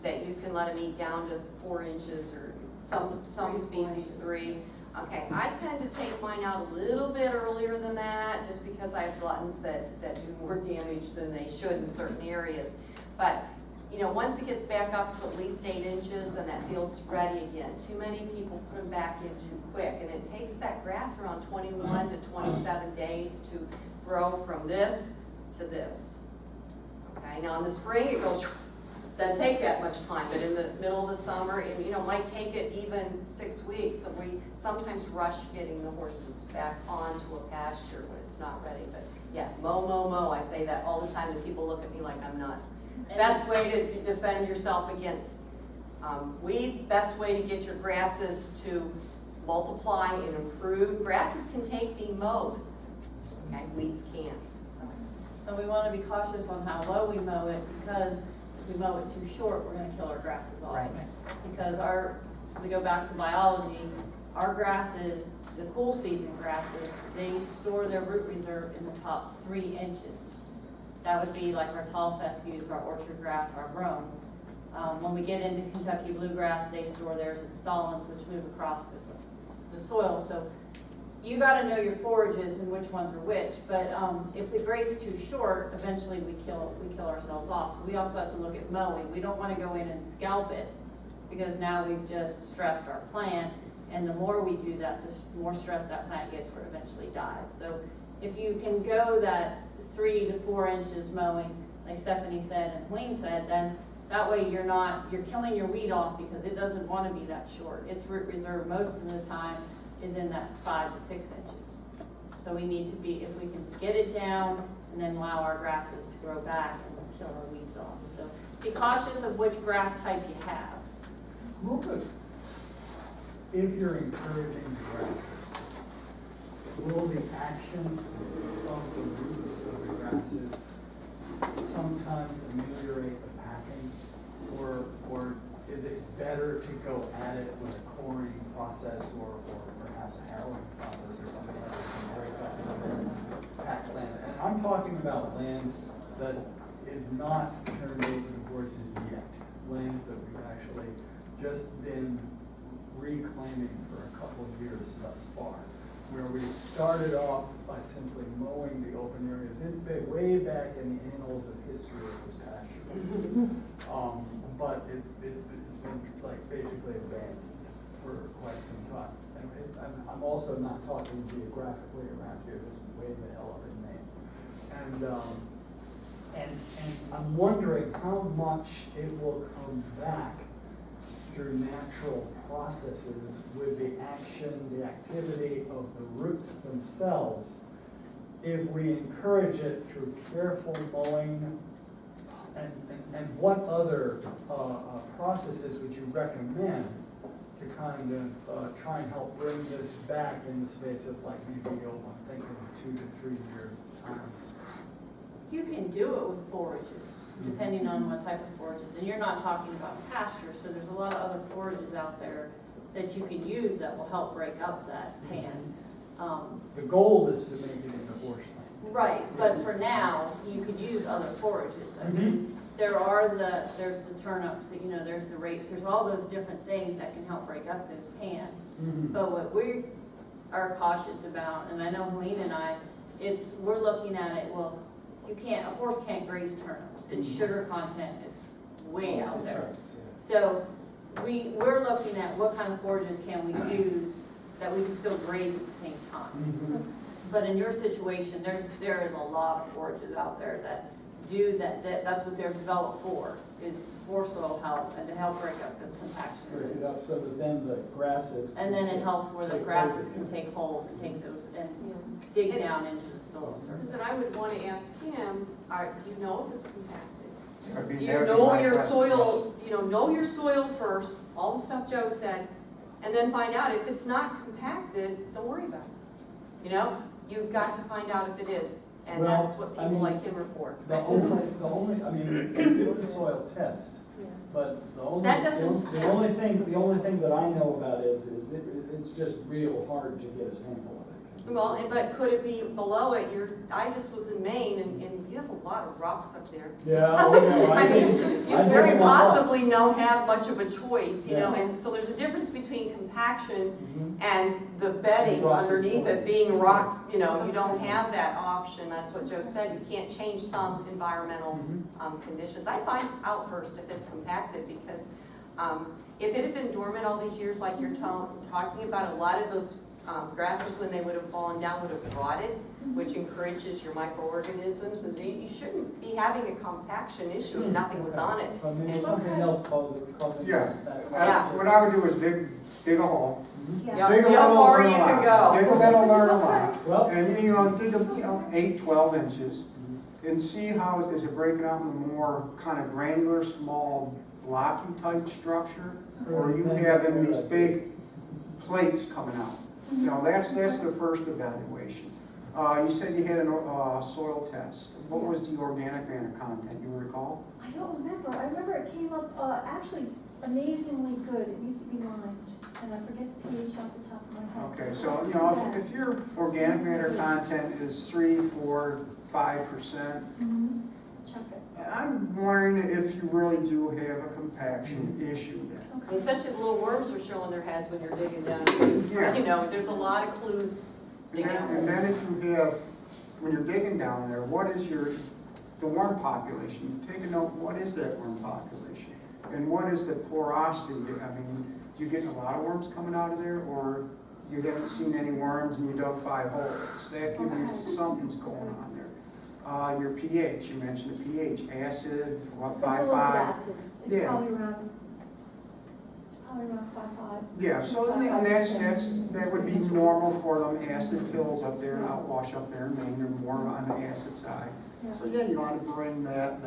that you can let them eat down to 4 inches or some species 3. Okay, I tend to take mine out a little bit earlier than that, just because I have gluttons that do more damage than they should in certain areas. But, you know, once it gets back up to at least 8 inches, then that field's ready again. Too many people put them back in too quick, and it takes that grass around 21 to 27 days to grow from this to this. Okay, now in the spring it goes, doesn't take that much time, but in the middle of the summer, it, you know, might take it even 6 weeks. So we sometimes rush getting the horses back onto a pasture when it's not ready. But yeah, mow. I say that all the time, and people look at me like I'm nuts. Best way to defend yourself against weeds, best way to get your grasses to multiply and improve. Grasses can take being mowed, okay? Weeds can't. So. And we want to be cautious on how low we mow it, because if we mow it too short, we're going to kill our grasses off. Right. Because we go back to biology, our grasses, the cool season grasses, they store their root reserve in the top 3 inches. That would be like our tall fescues, our orchard grass, our brome. When we get into Kentucky bluegrass, they store theirs in stolons, which move across the soil. So you gotta know your forages and which ones are which, but, if the grade's too short, eventually we kill ourselves off. So we also have to look at mowing. We don't wanna go in and scalp it, because now we've just stressed our plant, and the more we do that, the more stressed that plant gets where it eventually dies. So if you can go that 3 to 4 inches mowing, like Stephanie said and Helene said, then that way you're killing your weed off because it doesn't want to be that short. Its root reserve most of the time is in that 5 to 6 inches. So we need to be, if we can get it down and then allow our grasses to grow back and kill our weeds off. So be cautious of which grass type you have. If you're encouraging grasses, will the action of the roots of the grasses sometimes ameliorate the packing? Or is it better to go at it with a coring process or perhaps a harrowing process or something like that to break up some of the packed land? And I'm talking about land that is not turned over to horses yet, land that we've actually just been reclaiming for a couple of years thus far, where we started off by simply mowing the open areas way back in the annals of history of this pasture. But it's been like basically abandoned for quite some time. And I'm also not talking geographically around here, it's way the hell up in Maine. And I'm wondering how much it will come back through natural processes with the action, the activity of the roots themselves, if we encourage it through careful mowing, and what other processes would you recommend to kind of try and help bring this back in the space of like maybe I'm thinking 2 to 3 year times? You can do it with forages, depending on what type of forages. And you're not talking about pasture, so there's a lot of other forages out there that you can use that will help break up that pan. The goal is to make it into horse land. Right, but for now, you could use other forages. I mean, there's the turnips, there's the rapes, there's all those different things that can help break up those pan. But what we are cautious about, and I know Helene and I, we're looking at it, well, a horse can't graze turnips. Its sugar content is way out there. So we're looking at what kind of forages can we use that we can still graze at the same time. But in your situation, there is a lot of forages out there that do that's what they're developed for, is for soil health and to help break up the compaction. Break it up so that then the grasses. And then it helps where the grasses can take hold and take those and dig down into the soil. Susan, I would want to ask him, do you know if it's compacted? Do you That would be know my your question. soil, know your soil first, all the stuff Joe said, and then find out if it's not compacted, don't worry about it. You've got to find out if it is, and Well, that's what people like him are for. The only, I mean, they do the soil test, but the only, That doesn't- the only thing that I know about is it's just real hard to get a sample of it. Well, but could it be below it? I just was in Maine, and you have a lot of rocks up there. Yeah, I I mean, you I've very taken a lot. possibly don't have much of a choice, Yeah. and so there's a difference between compaction Mhm. and the bedding Rocky underneath soil. it being rocks, you don't have that option. That's what Joe said, you can't change some environmental conditions. I'd find out first if it's compacted, because if it had been dormant all these years, like you're talking about, a lot of those grasses, when they would have fallen down, would have rotted, which encourages your microorganisms, and you shouldn't be having a compaction issue if nothing was on it. So maybe And- something else causing Yeah, that. that's what I would do is dig a hole. Yeah, Dig a see how little, far learn you a can lot. go. Dig a little, learn a lot. Well, And dig 8, 12 inches, and see how is it breaking out in a more kind of granular, small, blocky type structure, or you having these big plates coming out. That's the first evaluation. You said you had a soil test. What was the organic matter content, you recall? I don't remember. I remember it came up actually amazingly good. It used to be limed, and I forget the pH off the top of my head. Okay, It so, wasn't too bad. if your organic matter content is 3, 4, 5%, Mhm. Chuck it. I'm wondering if you really do have a compaction issue there. Okay. Especially the little worms are showing their heads when you're digging down. Yeah. There's a lot of clues And then if you have, when you're digging down there, what is the worm population? Take a note, what is that worm population? And what is the porosity? I mean, do you get a lot of worms coming out of there, or you haven't seen any worms and you dug 5 holes? That could mean something's going on there. Your pH, you mentioned the pH, acid, what, 5.5? It's a little acid. It's Yeah. probably around 5.5. Yeah, so and that would be normal for them acid tills up there, outwash up there, and then you're more on the acid side. Yeah. So yeah, you want to bring that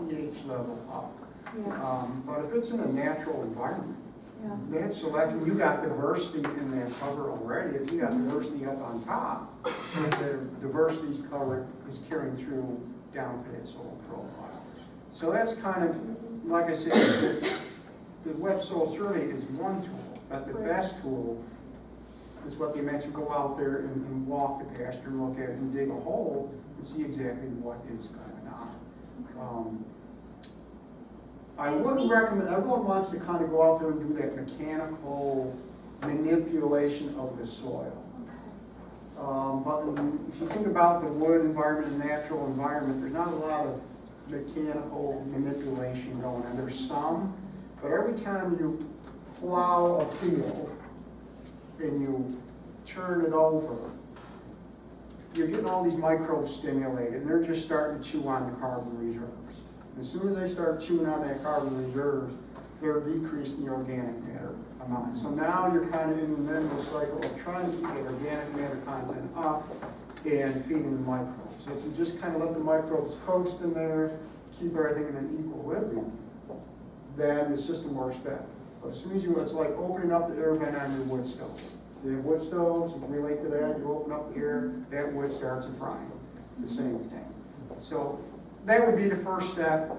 pH level up. Yeah, But if it's in a natural environment, yeah. they have selected, you got diversity in that cover already. If you got diversity up on top, the diversity is carrying through down to that soil profile. So that's kind of, like I said, the web soil survey is one tool, but the best tool is what they mentioned, go out there and walk the pasture and look at it and dig a hole and see exactly what is going on. I wouldn't recommend, everyone wants to kind of go out there and do that mechanical manipulation of the soil. But if you think about the wood environment and natural environment, there's not a lot of mechanical manipulation going on. There's some, but every time you plow a field and you turn it over, you're getting all these microbes stimulated, and they're just starting to chew on the carbon reserves. As soon as they start chewing on that carbon reserves, they're decreasing the organic matter amount. So now you're kind of in the mental cycle of trying to keep the organic matter content up and feeding the microbes. So if you just kind of let the microbes coast in there, keep everything in an equilibrium, then the system works better. But as soon as it's like opening up the air vent on your wood stove. You have wood stoves, you can relate to that, you open up the air, that wood starts a frying. The same thing. So that would be the first step.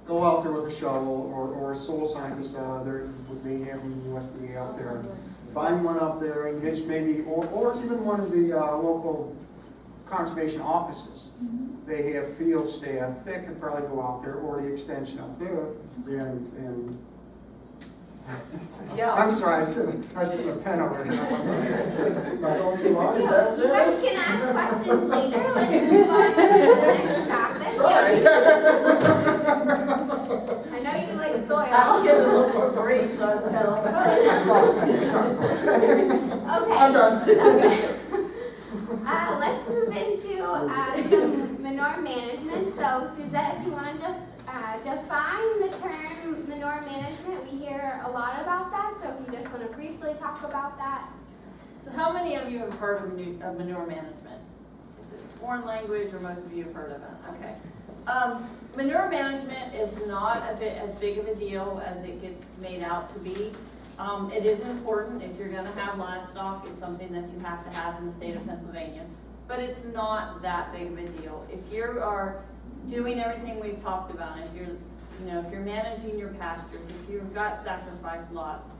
Go out there with a shovel or a soil scientist there with me having the USDA out there. Find one up there, and just maybe, or even one of the local conservation offices. They have field staff that could probably go out there, or the extension up there, and Yeah. I'm sorry, I was putting a pen over here. Am I going too long? Is that what You it guys is? can ask questions later. Let's move on to the next topic. Sorry. I know you like I was soil. getting a little more brief, so I was kind of like, Sorry. Okay. I'm done. Let's move into some manure management. So Suzette, if you want to just define the term manure management, we hear a lot about that. So if you just want to briefly talk about that. So how many of you have heard of manure management? Is it foreign language, or most of you have heard of it? Okay. Manure management is not as big of a deal as it gets made out to be. It is important if you're going to have livestock. It's something that you have to have in the state of Pennsylvania. But it's not that big of a deal. If you are doing everything we've talked about, if you're managing your pastures, if you've got sacrifice lots,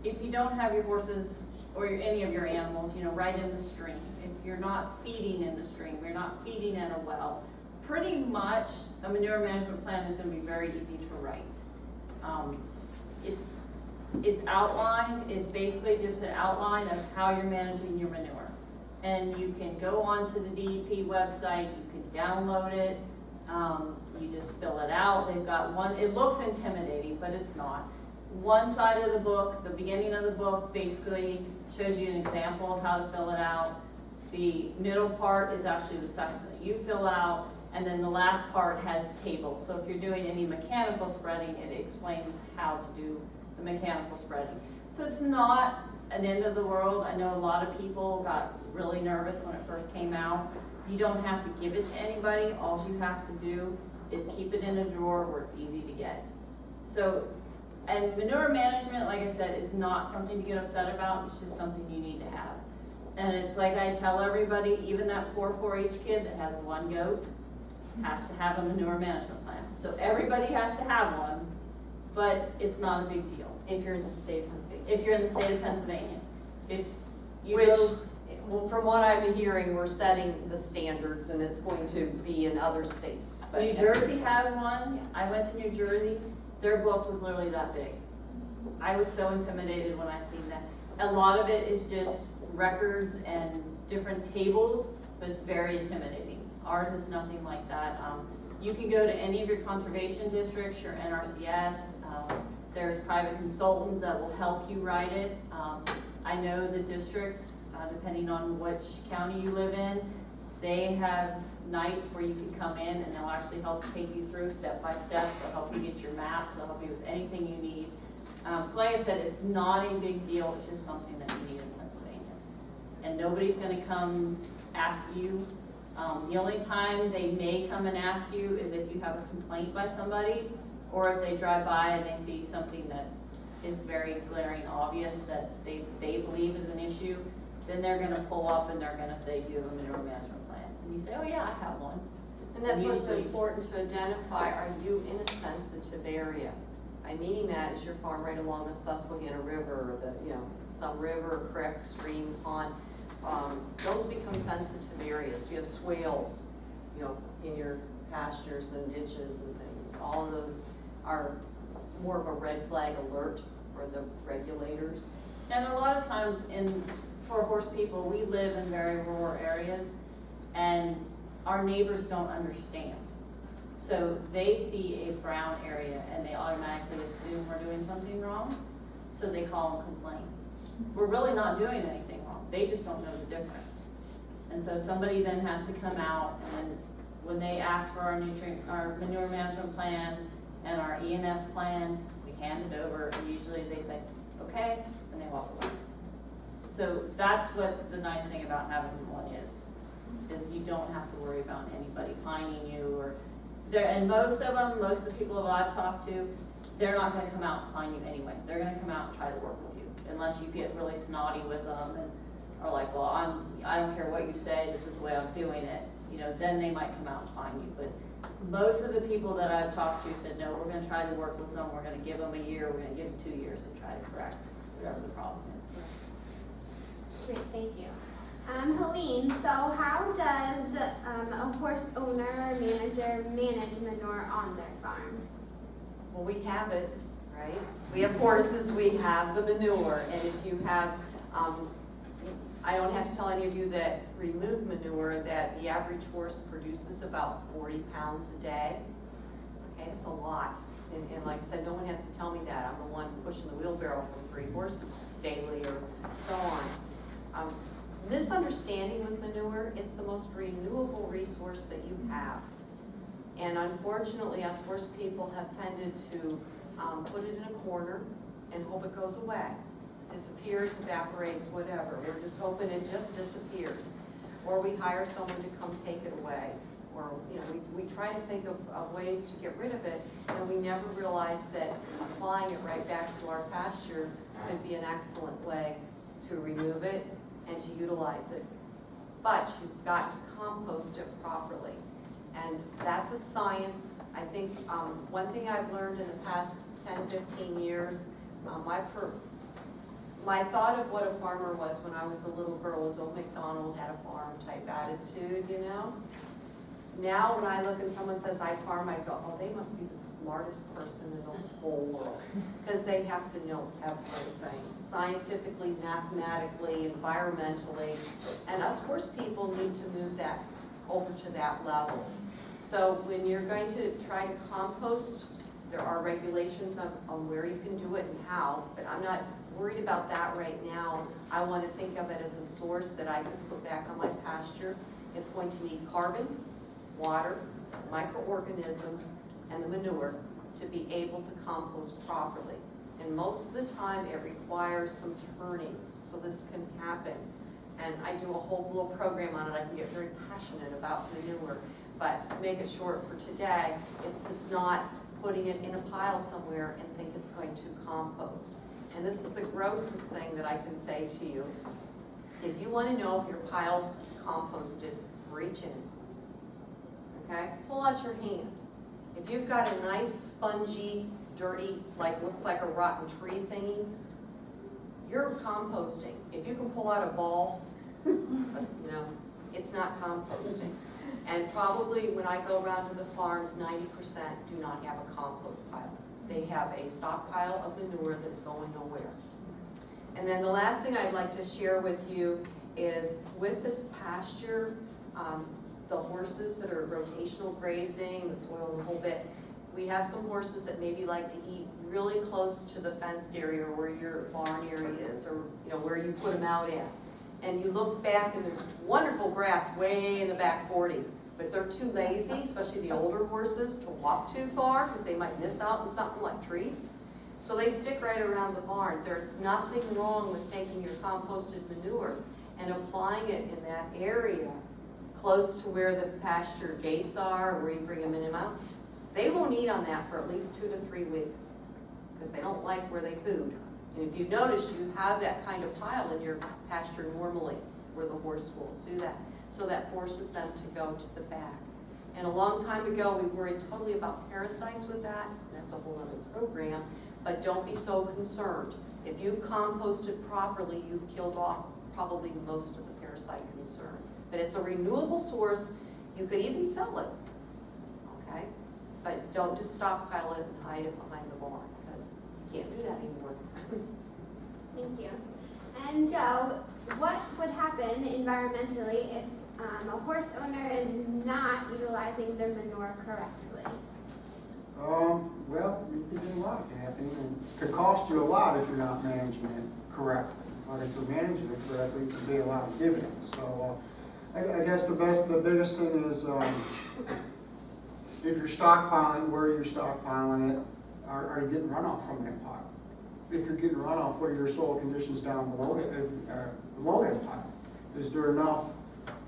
if you don't have your horses or any of your animals, right in the stream, if you're not feeding in the stream, you're not feeding at a well, pretty much a manure management plan is going to be very easy to write. It's outlined. It's basically just an outline of how you're managing your manure. And you can go onto the DEP website, you can download it, you just fill it out. They've got one, it looks intimidating, but it's not. One side of the book, the beginning of the book, basically shows you an example of how to fill it out. The middle part is actually the section that you fill out, and then the last part has tables. So if you're doing any mechanical spreading, it explains how to do the mechanical spreading. So it's not an end of the world. I know a lot of people got really nervous when it first came out. You don't have to give it to anybody. All you have to do is keep it in a drawer where it's easy to get. So, and manure management, like I said, is not something to get upset about. It's just something you need to have. And it's like I tell everybody, even that poor 4-H kid that has one goat has to have a manure management plan. So everybody has to have one, but it's not a big deal. If you're in the state of Pennsylvania. If you're in the state of Pennsylvania. If you Which, go, well, from what I'm hearing, we're setting the standards, and it's going to be in other states. But New Jersey has one. I went to New Jersey. Their book was literally that big. I was so intimidated when I seen that. A lot of it is just records and different tables, but it's very intimidating. Ours is nothing like that. You can go to any of your conservation districts, your NRCS. There's private consultants that will help you write it. I know the districts, depending on which county you live in, they have nights where you can come in and they'll actually help take you through step by step. They'll help you get your maps. They'll help you with anything you need. So like I said, it's not a big deal. It's just something that you need in Pennsylvania. And nobody's going to come after you. The only time they may come and ask you is if you have a complaint by somebody, or if they drive by and they see something that is very glaring obvious that they believe is an issue, then they're going to pull up and they're going to say, do you have a manure management plan? And you say, oh yeah, I have one. And that's what's Usually- important to identify, are you in a sensitive area? I'm meaning that is your farm right along the Susquehanna River, or the, some river, creek, stream, pond. Those become sensitive areas. Do you have swales, in your pastures and ditches and things? All of those are more of a red flag alert for the regulators. And a lot of times for horse people, we live in very rural areas and our neighbors don't understand. So they see a brown area and they automatically assume we're doing something wrong, so they call and complain. We're really not doing anything wrong. They just don't know the difference. And so somebody then has to come out, and then when they ask for our manure management plan and our E&S plan, we hand it over, and usually they say, okay, and they walk away. So that's what the nice thing about having one is you don't have to worry about anybody finding you or there. And most of the people that I've talked to, they're not going to come out to find you anyway. They're going to come out and try to work with you, unless you get really snotty with them and are like, well, I don't care what you say, this is the way I'm doing it. Then they might come out and find you. But most of the people that I've talked to said, no, we're going to try to work with them. We're going to give them a year. We're going to give them 2 years to try to correct whatever the problem is. Great, thank you. Helene, so how does a horse owner or manager manage manure on their farm? Well, we have it, right? We have horses, we have the manure, and if you have, I don't have to tell any of you that remove manure, that the average horse produces about 40 pounds a day. Okay, it's a lot. And like I said, no one has to tell me that. I'm the one pushing the wheelbarrow for 3 horses daily or so on. Misunderstanding with manure, it's the most renewable resource that you have. And unfortunately, us horse people have tended to put it in a corner and hope it goes away. Disappears, evaporates, whatever. We're just hoping it just disappears. Or we hire someone to come take it away. Or, we try to think of ways to get rid of it, and we never realize that applying it right back to our pasture could be an excellent way to remove it and to utilize it. But you've got to compost it properly. And that's a science. I think one thing I've learned in the past 10, 15 years, my thought of what a farmer was when I was a little girl was old MacDonald had a farm type attitude, Now when I look and someone says I farm, I go, oh, they must be the smartest person in the whole world. Because they have to know everything, scientifically, mathematically, environmentally. And us horse people need to move that over to that level. So when you're going to try to compost, there are regulations on where you can do it and how, but I'm not worried about that right now. I want to think of it as a source that I can put back on my pasture. It's going to need carbon, water, microorganisms, and the manure to be able to compost properly. And most of the time it requires some turning so this can happen. And I do a whole little program on it. I can get very passionate about manure. But to make it short for today, it's just not putting it in a pile somewhere and think it's going to compost. And this is the grossest thing that I can say to you. If you want to know if your pile's composted, reach in. Okay? Pull out your hand. If you've got a nice, spongy, dirty, looks like a rotten tree thingy, you're composting. If you can pull out a ball, it's not composting. And probably when I go around to the farms, 90% do not have a compost pile. They have a stockpile of manure that's going nowhere. And then the last thing I'd like to share with you is with this pasture, the horses that are rotational grazing, the soil, the whole bit, we have some horses that maybe like to eat really close to the fenced area or where your barn area is, or where you put them out at. And you look back and there's wonderful grass way in the back 40, but they're too lazy, especially the older horses, to walk too far because they might miss out on something like trees. So they stick right around the barn. There's nothing wrong with taking your composted manure and applying it in that area close to where the pasture gates are, where you bring them in and out. They won't eat on that for at least 2 to 3 weeks because they don't like where they food. And if you notice, you have that kind of pile in your pasture normally where the horse will do that. So that forces them to go to the back. And a long time ago, we worried totally about parasites with that. That's a whole other program. But don't be so concerned. If you've composted properly, you've killed off probably most of the parasite concern. But it's a renewable source. You could even sell it, okay? But don't just stockpile it and hide it behind the barn, because you can't do that anymore. Thank you. And Joe, what would happen environmentally if a horse owner is not utilizing their manure correctly? Well, you can do a lot happening, and it could cost you a lot if you're not managing it correctly. But if you're managing it correctly, it can be a lot of dividends. So I guess the biggest thing is if you're stockpiling, where you're stockpiling it, are you getting runoff from that pile? If you're getting runoff, what are your soil conditions down below that pile? Is there enough?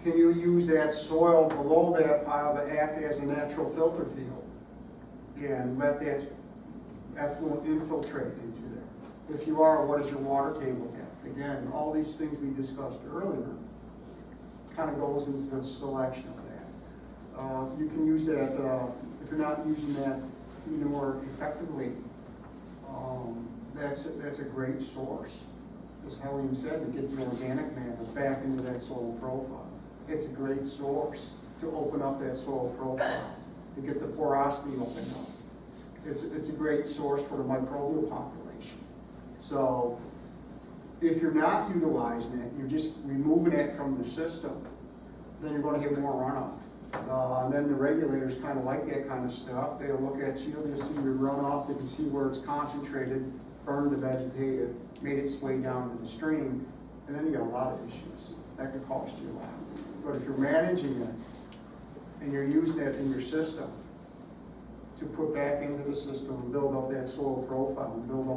Can you use that soil below that pile to act as a natural filter field and let that effluent infiltrate into there? If you are, what is your water table depth? Again, all these things we discussed earlier kind of goes into the selection of that. You can use that, if you're not using that manure effectively, that's a great source. As Helene said, to get the organic matter back into that soil profile. It's a great source to open up that soil profile, to get the porosity opened up. It's a great source for the microbial population. So if you're not utilizing it, you're just removing it from the system, then you're going to get more runoff. And then the regulators kind of like that kind of stuff. They'll look at you, they'll see your runoff, they can see where it's concentrated, burned the vegetative, made its way down to the stream, and then you got a lot of issues. That could cost you a lot. But if you're managing it, and you're using it in your system to put back into the system and build up that soil profile and build up